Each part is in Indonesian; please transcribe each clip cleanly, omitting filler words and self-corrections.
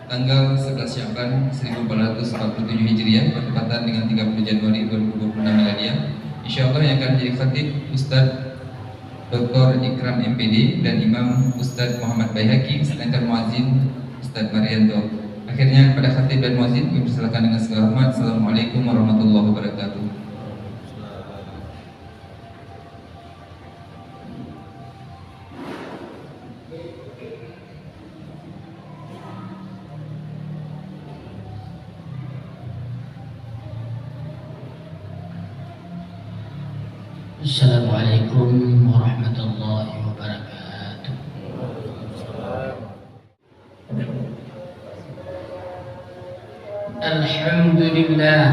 tanggal 11 Sya'ban 1447 Hijriah bertepatan dengan 30 Januari 2026 Miladiah. Insyaallah yang akan jadi khatib Ustaz Dr. Ikram MPD dan Imam Ustaz Muhammad Baihaqi, sedangkan muazzin Ustaz Marianto. Akhirnya kepada khatib dan muazzin kami persilakan dengan segala hormat. Assalamualaikum warahmatullahi wabarakatuh. Assalamualaikum warahmatullahi wabarakatuh. Alhamdulillah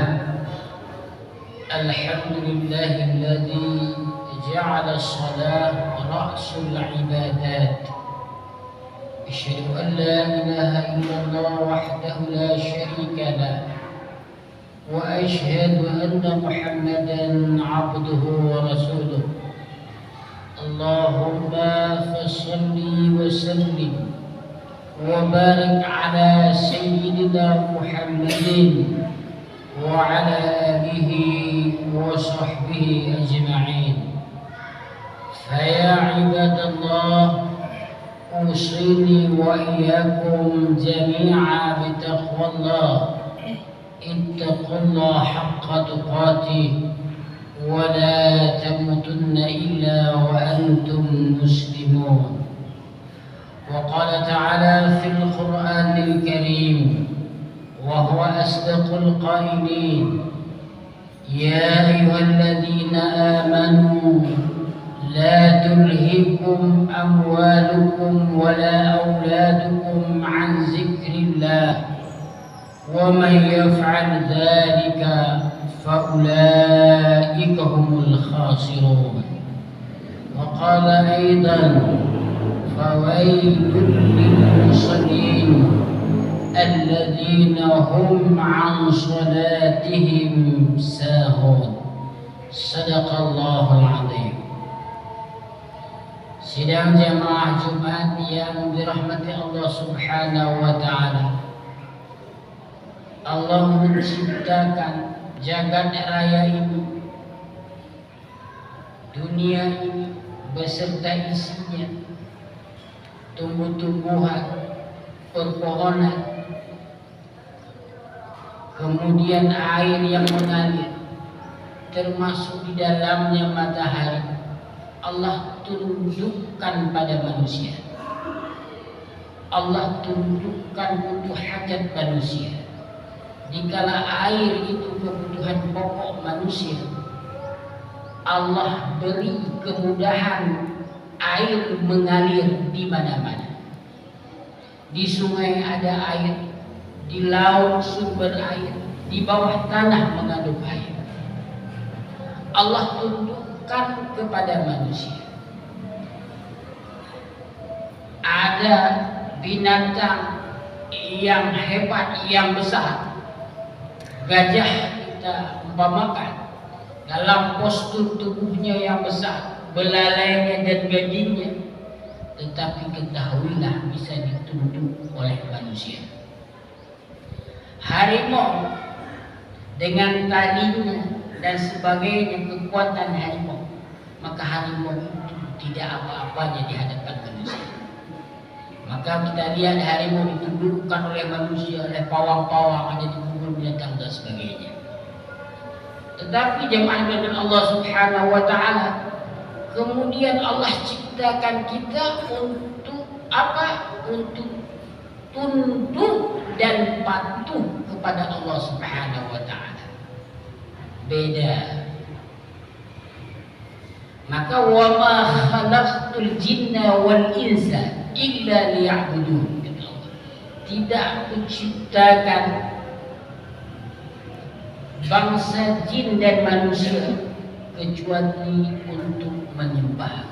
alladzi ja'ala as-salah ra'sul ibadat. Asyhadu an la ilaha illallah wahdahu la syarika lah. وأشهد أن محمدا عبده ورسوله. اللهم فصل وسلم وبارك على سيدنا محمد وعلى آله وصحبه أجمعين. فيا عباد الله، أوصيني وإياكم جميعا بتقوى الله. اتقوا الله حق تقاته ولا تموتن إلا وأنتم مسلمون. وقال تعالى في القرآن الكريم وهو أصدق القائلين: يا أيها الذين آمنوا لا تلهكم أموالكم ولا أولادكم عن ذكر الله ومن يفعل ذلك فأولئك هم الخاسرون. وقال أيضا: فويل للمصلين الذين هم عن صلاتهم ساهون. صدق الله العظيم. Sidang jamaah Jumat yang dirahmati Allah Subhanahu wa Ta'ala, Allah menciptakan jagat raya ini, dunia ini beserta isinya, tumbuh-tumbuhan, perpohonan, kemudian air yang mengalir, termasuk di dalamnya matahari. Allah tundukkan pada manusia. Allah tundukkan untuk hajat manusia. Dikala air itu kebutuhan pokok manusia, Allah beri kemudahan air mengalir di mana-mana. Di sungai ada air, di laut sumber air, di bawah tanah mengandung air. Allah tundukkan kepada manusia. Ada binatang yang hebat, yang besar. Gajah kita umpamakan dalam postur tubuhnya yang besar, belalainya dan gadingnya, tetapi ketahuilah bisa ditunduk oleh manusia. Harimau dengan talinya dan sebagainya, kekuatan harimau, maka harimau itu tidak apa-apanya di hadapan manusia. Maka kita lihat harimau ditundukkan oleh manusia, oleh pawang-pawang ada di kebun binatang dan sebagainya. Tetapi jemaah dengan Allah Subhanahu wa Ta'ala, kemudian Allah ciptakan kita untuk apa? Untuk tunduk dan patuh kepada Allah Subhanahu wa Ta'ala. Beda. Maka wa ma khalaqtul jinna wal insa illa liya'budun. Tidak kuciptakan bangsa jin dan manusia kecuali untuk menyembah.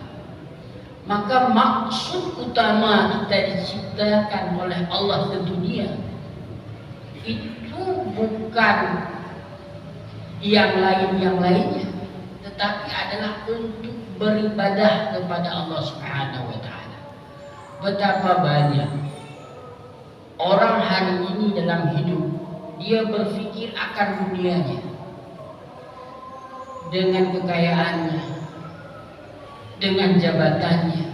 Maka maksud utama kita diciptakan oleh Allah ke dunia itu bukan yang lainnya, tetapi adalah untuk beribadah kepada Allah Subhanahu wa Ta'ala. Betapa banyak Orang hari ini dalam hidup, dia berpikir akan dunianya, dengan kekayaannya, dengan jabatannya,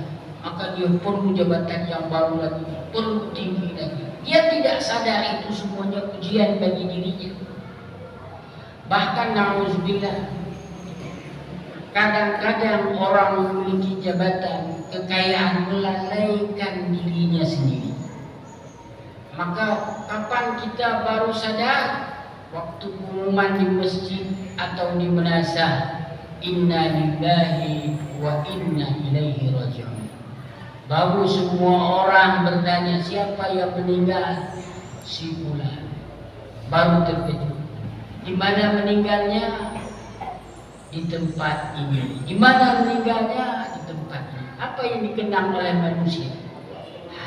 maka dia perlu jabatan yang baru lagi, perlu tinggi lagi. Dia tidak sadar itu semuanya ujian bagi dirinya. Bahkan na'udzubillah, kadang-kadang orang memiliki jabatan, kekayaan melalaikan dirinya sendiri. Maka kapan kita baru sadar? Waktu pengumuman di masjid atau di jenazah, inna lillahi wa inna ilaihi raji'un. Baru semua orang bertanya, siapa yang meninggal? Si fulan. Baru terkejut. Di mana meninggalnya? Di tempat ini. Di mana meninggalnya? Di tempat ini. Apa yang dikenang oleh manusia?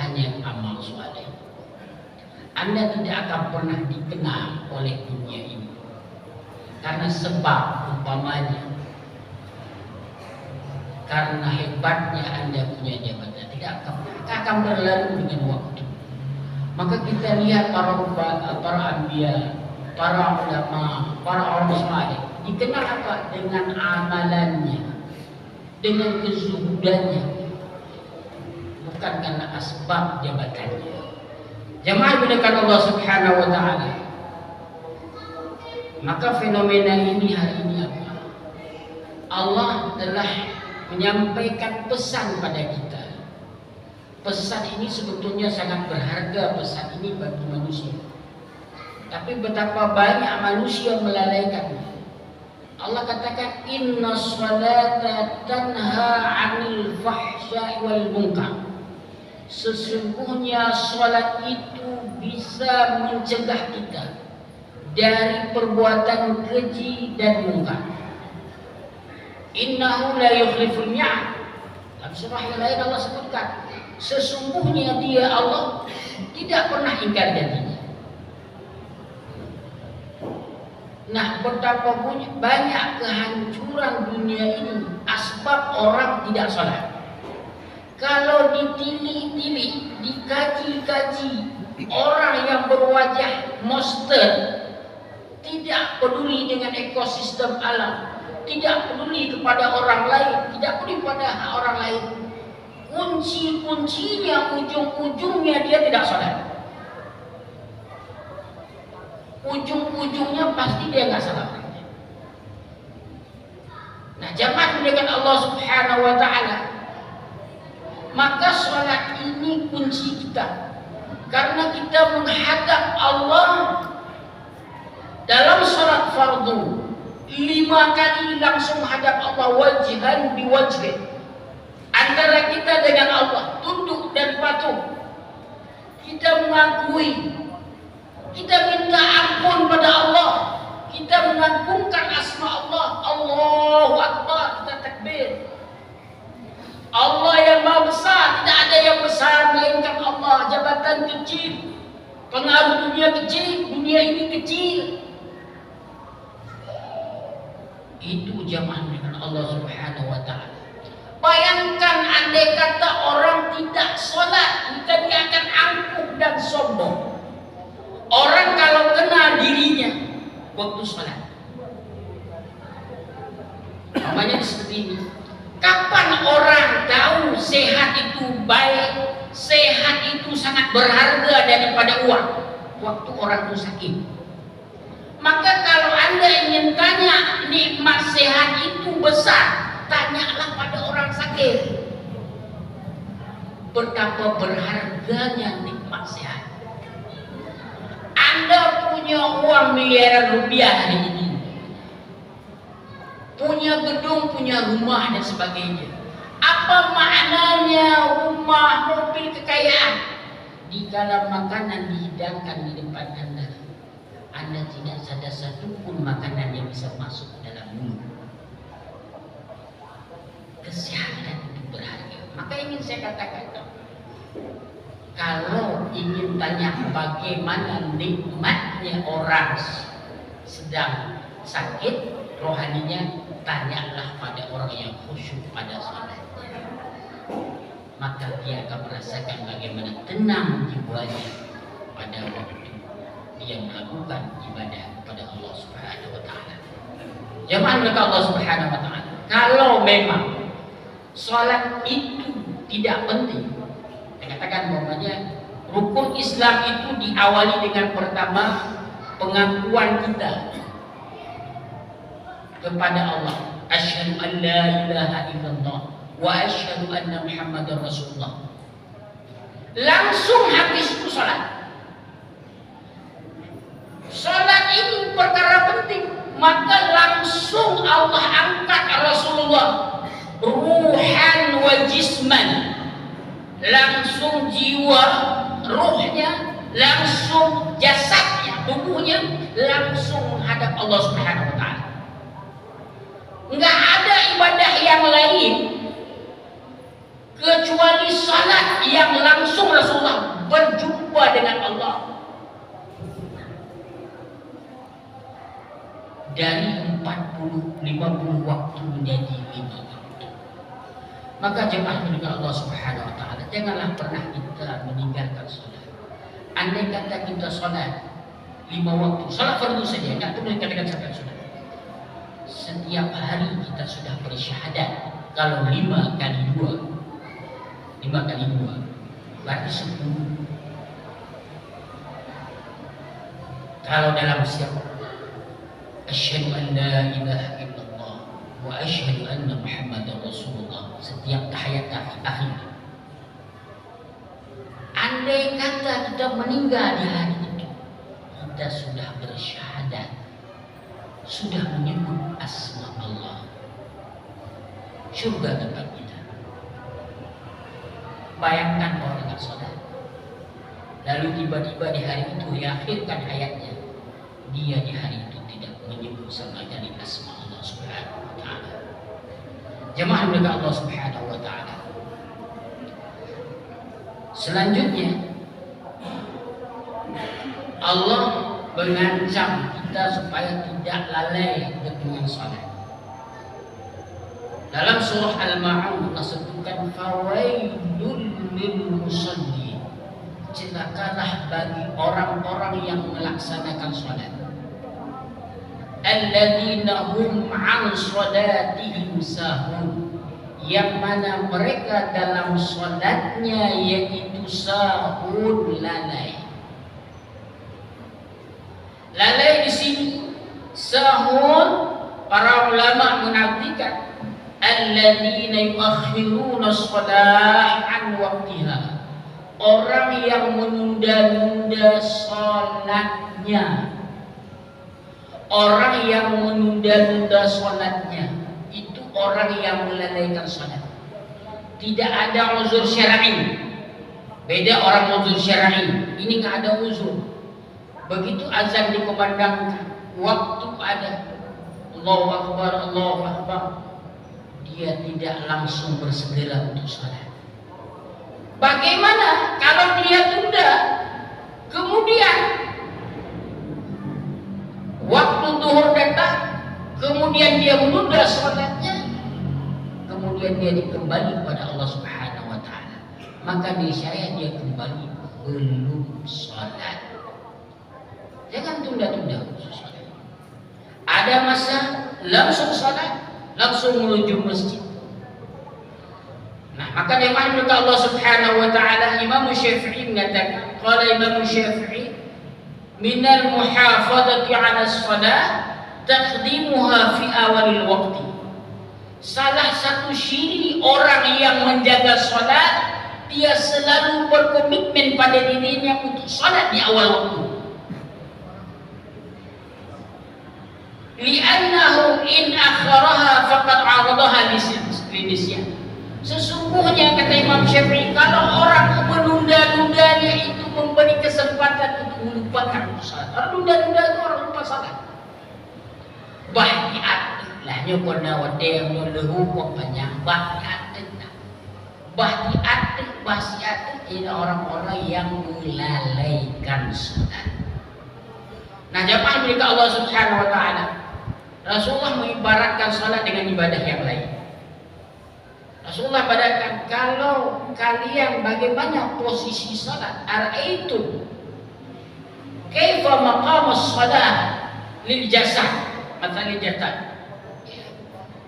Hanya amal soleh. Anda tidak akan pernah dikenal oleh dunia ini. Karena sebab umpamanya, karena hebatnya Anda punya jabatan, tidak akan berlalu dengan waktu. Maka kita lihat para anbiya, para ulama, para orang saleh dikenal apa? Dengan amalannya, dengan kezuhudannya, bukan karena asbab jabatannya. Jamaah dimuliakan Allah Subhanahu wa taala. Maka fenomena ini hari ini apa? Allah telah menyampaikan pesan pada kita. Pesan ini sebetulnya sangat berharga, pesan ini bagi manusia. Tapi betapa banyak manusia melalaikannya. Allah katakan inna sholata tanha 'anil fahsya'i wal munkar. Sesungguhnya sholat itu bisa mencegah kita dari perbuatan keji dan munkar. Innahu la yukhliful mi'ad. Dalam surah yang lain Allah sebutkan, sesungguhnya dia Allah tidak pernah ingkar janjinya. Nah, betapa banyak kehancuran dunia ini asbab orang tidak sholat. Kalau ditili-tili, dikaji-kaji, orang yang berwajah monster, tidak peduli dengan ekosistem alam, tidak peduli kepada orang lain, tidak peduli pada orang lain, kunci-kuncinya, ujung-ujungnya dia tidak sholat. Ujung-ujungnya pasti dia nggak salah. Nah, jamaah dengan Allah Subhanahu wa taala, maka sholat ini kunci kita. Karena kita menghadap Allah dalam sholat fardu 5 kali langsung menghadap Allah wajhan biwajhin. Antara kita dengan Allah, tunduk dan patuh. Kita mengakui, kita minta ampun pada Allah, kita mengagungkan asma Allah, Allahu Akbar, kita takbir. Allah yang maha besar, tidak ada yang besar melainkan Allah. Jabatan kecil, pengaruh dunia kecil, dunia ini kecil. Itu jamaah dengan Allah Subhanahu wa taala. Bayangkan andai kata orang tidak sholat, kita dia akan angkuh dan sombong. Orang kalau kenal dirinya waktu sholat, namanya seperti ini. Kapan orang tahu sehat itu baik, sehat itu sangat berharga daripada uang? Waktu orang itu sakit. Maka kalau Anda ingin tanya nikmat sehat itu besar, tanyalah pada orang sakit. Betapa berharganya nikmat sehat. Anda punya uang miliaran rupiah hari ini, punya gedung, punya rumah dan sebagainya. Apa maknanya rumah, mobil, kekayaan? Dikala makanan dihidangkan di depan Anda tidak ada satupun makanan yang bisa masuk ke dalam mulut. Kesehatan itu berharga. Maka ingin saya katakan, kalau ingin tanya bagaimana nikmatnya orang sedang sakit rohaninya, tanyalah pada orang yang khusyuk pada salatnya. Maka dia akan merasakan bagaimana tenang jiwanya, pada waktu dia melakukan ibadah kepada Allah Subhanahu wa taala. Jemaah mereka Allah Subhanahu wa taala. Kalau memang salat itu tidak penting, saya katakan bahwanya rukun Islam itu diawali dengan pertama pengakuan kita kepada Allah, asyhadu an la ilaha illallah wa asyhadu anna Muhammadar Rasulullah. Langsung habis itu salat. Salat ini perkara penting, maka langsung Allah angkat Rasulullah ruhan wa jisman, langsung jiwa, ruhnya, langsung jasadnya, tubuhnya langsung menghadap Allah Subhanahu wa taala. Enggak ada ibadah yang lain kecuali salat yang langsung Rasulullah berjumpa dengan Allah. Dari 50 waktu menjadi 5 waktu. Maka jemaah dengan Allah Subhanahu wa taala, janganlah pernah kita meninggalkan salat. Andai kata kita salat 5 waktu, salat fardu saja, enggak perlu dikatakan sampai salat. Setiap hari kita sudah bersyahadat. Kalau 5 kali 2 berarti 10. Kalau dalam siap asyhadu an la ilaha illallah wa asyhadu anna Muhammadar Rasulullah, setiap tahiyat akhir. Andai kata kita meninggal di hari itu, kita sudah bersyahadat, sudah menyebut asma Allah, surga tempat kita. Bayangkan orang yang salat, lalu tiba-tiba di hari itu diakhirkan hayatnya, dia di hari itu tidak menyebut sama dari asma Allah Subhanahu wa taala. Jemaah mereka Allah Subhanahu wa taala. Selanjutnya Allah mengancam kita supaya tidak lalai dengan salat. Dalam surah Al-Ma'un Allah sebutkan fawailul lil musallin, celakalah bagi orang-orang yang melaksanakan salat, alladzina hum 'an salatihim sahun, yang mana mereka dalam salatnya yaitu sahun, lalai. Lalai di sini sahun, para ulama menartikan alladzina yuakhiruna shalah an waqtiha, orang yang menunda-nunda salatnya. Orang yang menunda-nunda salatnya itu orang yang melalaikan salat. Tidak ada uzur syar'i. Beda orang uzur syar'i, ini enggak ada uzur. Begitu azan dikumandangkan, waktu ada, Allahu Akbar, Allahu Akbar, dia tidak langsung bersegera untuk salat. Bagaimana kalau dia tunda, kemudian waktu zuhur datang, kemudian dia menunda salatnya, kemudian dia dikembali kepada Allah Subhanahu wa taala, maka niscaya dia kembali belum salat. Jangan tunda-tunda salat. Ada masa langsung salat, langsung menuju masjid. Nah, maka jemaah Allah Subhanahu wa taala, Imam Syafi'i mengatakan, qala Imam Syafi'i, minal muhafadati 'ala shalah taqdimuha fi awalil waqti. Salah satu ciri orang yang menjaga salat, dia selalu berkomitmen pada dirinya untuk salat di awal waktu. Li'annahu in akharaha faqad 'aradaha linisyan. Sesungguhnya kata Imam Syafi'i, kalau orang menunda-nundanya itu memberi kesempatan untuk melupakan salat. Orang nunda-nunda itu orang lupa salat. Bahkan lahnya kena wadai yang lehu banyak bahkan ini orang-orang yang melalaikan salat. Nah, jemaah milik Allah Subhanahu wa taala, Rasulullah mengibaratkan salat dengan ibadah yang lain. Rasulullah ibaratkan, kalau kalian bagaimana posisi salat, araitum kaifa maqamus shalah lil jasad, mathalil jasad.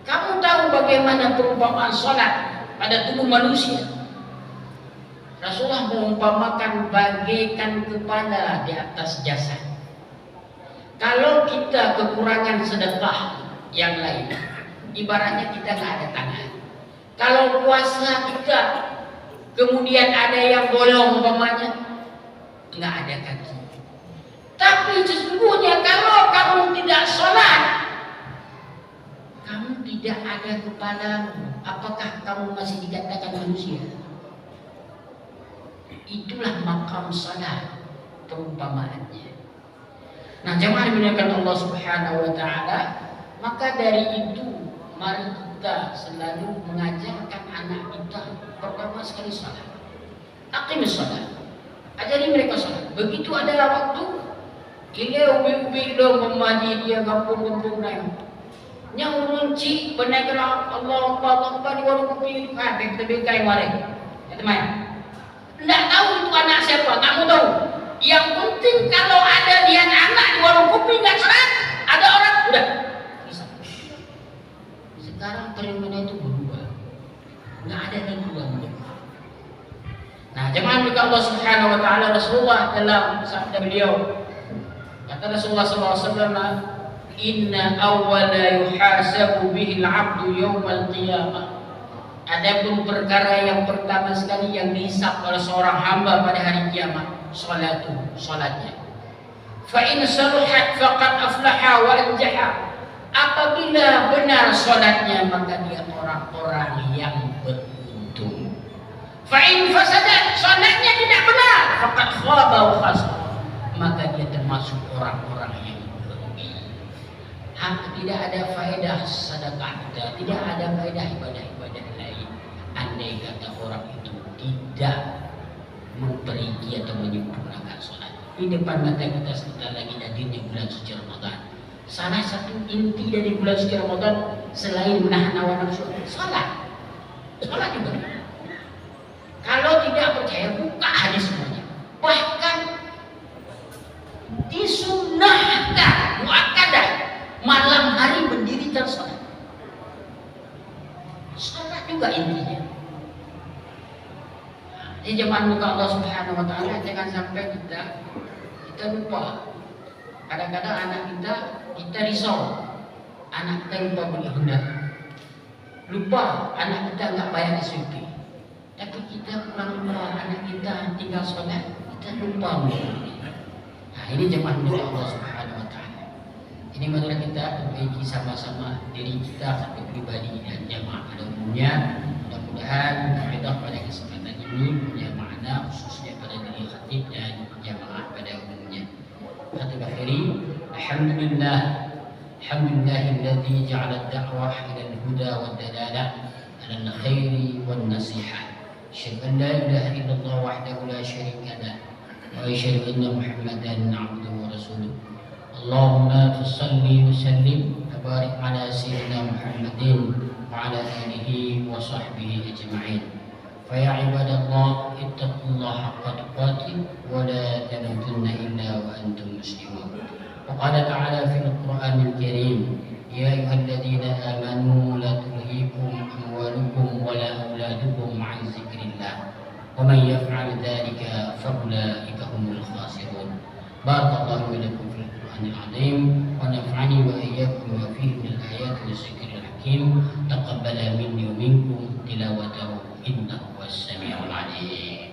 Kamu tahu bagaimana perumpamaan salat pada tubuh manusia? Rasulullah mengumpamakan bagaikan kepala di atas jasad. Kalau kita kekurangan sedekah yang lain, ibaratnya kita nggak ada tangan. Kalau puasa kita kemudian ada yang bolong umpamanya, nggak ada kaki. Tapi sesungguhnya kalau kamu tidak sholat, kamu tidak ada kepala, apakah kamu masih dikatakan manusia? Itulah makam salat perumpamaannya. Nah, jemaah dimuliakan Allah Subhanahu wa taala, maka dari itu mari kita selalu mengajarkan anak kita pertama sekali salat. Aqimus salat. Ajari mereka salat. Begitu ada waktu, dia ubi-ubi lo memaji dia kampung-kampung lain. Yang mengunci penegak Allah di warung kopi kita bekai mari. Teman. Tidak tahu itu anak siapa, kamu tahu. Yang penting kalau ada dia anak di warung kopi nggak salat, ada orang udah. Sekarang fenomena itu berubah, nggak ada lagi yang berubah. Nah, jemaah juga Allah Subhanahu Wa Taala, Rasulullah dalam sabda beliau, kata Rasulullah SAW, Inna awwala yuhasabu bihil abdu yawmal qiyamah. Adapun perkara yang pertama sekali yang dihisab oleh seorang hamba pada hari kiamat, salatnya. Fa in saluhat faqad aflaha wa anjaha. Apabila benar salatnya maka dia orang-orang yang beruntung. Fa in fasadat, salatnya tidak benar, faqad khaba wa khasara. Maka dia termasuk orang-orang yang merugi. Tidak ada faedah sedekah kita, tidak ada faedah ibadah-ibadah lain andai kata orang itu tidak memperigi atau menyempurnakan sholat. Di depan mata kita sebentar lagi hadirnya bulan suci Ramadan. Salah satu inti dari bulan suci Ramadan selain menahan hawa nafsu, sholat. Sholat juga. Kalau tidak percaya, buka hadis semuanya. Bahkan disunnahkan muakkadah malam hari mendirikan sholat. Sholat juga intinya. Di jemaah muka Allah Subhanahu Wa Taala, jangan sampai kita lupa. Kadang-kadang anak kita risau, anak kita lupa beli Honda, lupa anak kita nggak bayar SPP. Tapi kita pulang lupa anak kita tinggal sholat, kita lupa. Nah, ini jemaah muka Allah Subhanahu Wa Taala. Ini marilah kita perbaiki sama-sama diri kita satu pribadi dan jemaah pada umumnya. Mudah-mudahan faedah pada kesempatan ini punya makna khususnya pada diri khatib dan jemaah pada umumnya. Khatib akhiri, alhamdulillah alladzi ja'ala ad-da'wah ila al-huda wad-dalalah ala al-khairi wan-nasihah. Asyhadu an la ilaha illallah wahdahu la syarika lah wa asyhadu anna Muhammadan 'abduhu wa rasuluh. Allahumma salli wa sallim wa barik ala sayyidina Muhammadin wa ala alihi wa sahbihi ajma'in. Fa ya ibadallah ittaqullaha haqqa tuqatih wa la tamutunna illa wa antum muslimun. Wa qala ta'ala fil Qur'anil Karim, ya ayyuhalladzina amanu la tulhikum amwalukum wa la auladukum 'an dzikrillah wa man yaf'al dzalika fa ulaika humul khasirun. Barakallahu lakum fil العظيم ونفعني وإياكم وما فيه من الآيات والذكر الحكيم. تقبل مني ومنكم تلاوته إنه هو السميع العليم.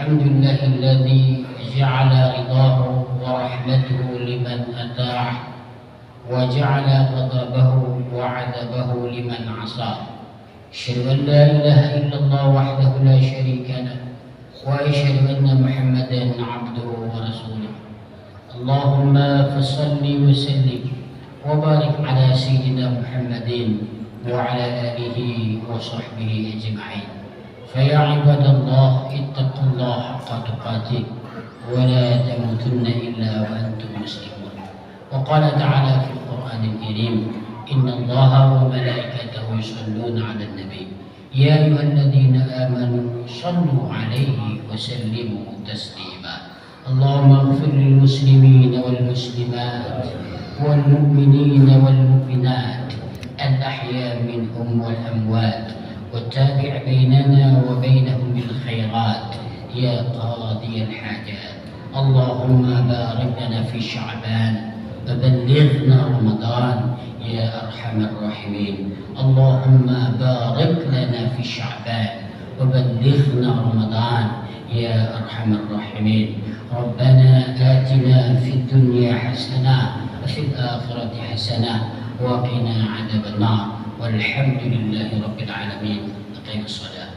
Alhamdulillah alladzi ja'ala ridahu wa rahmatuhu liman ata'ah wa ja'ala ghadabahu wa 'adabahu liman 'asah. Asyhadu an la ilaha illallah wahdahu la syarika lah wa asyhadu anna Muhammadan 'abduhu wa rasuluh. Allahumma fassalli wa sallim wa barik ala sayyidina Muhammadin wa ala alihi wa sahbihi ajma'in. فيا عباد الله اتقوا الله حق تقاته ولا تموتن إلا وأنتم مسلمون. وقال تعالى في القرآن الكريم إن الله وملائكته يصلون على النبي يا أيها الذين آمنوا صلوا عليه وسلموا تسليما. اللهم اغفر للمسلمين والمسلمات والمؤمنين والمؤمنات الأحياء منهم والأموات وتابع بيننا وبينهم بالخيرات يا قاضي الحاجات. اللهم بارك لنا في شعبان وبلغنا رمضان يا أرحم الراحمين. اللهم بارك لنا في شعبان وبلغنا رمضان يا أرحم الراحمين. ربنا آتنا في الدنيا حسنة وفي الآخرة حسنة وقنا عذاب النار والحمد لله رب العالمين. أقيموا الصلاة.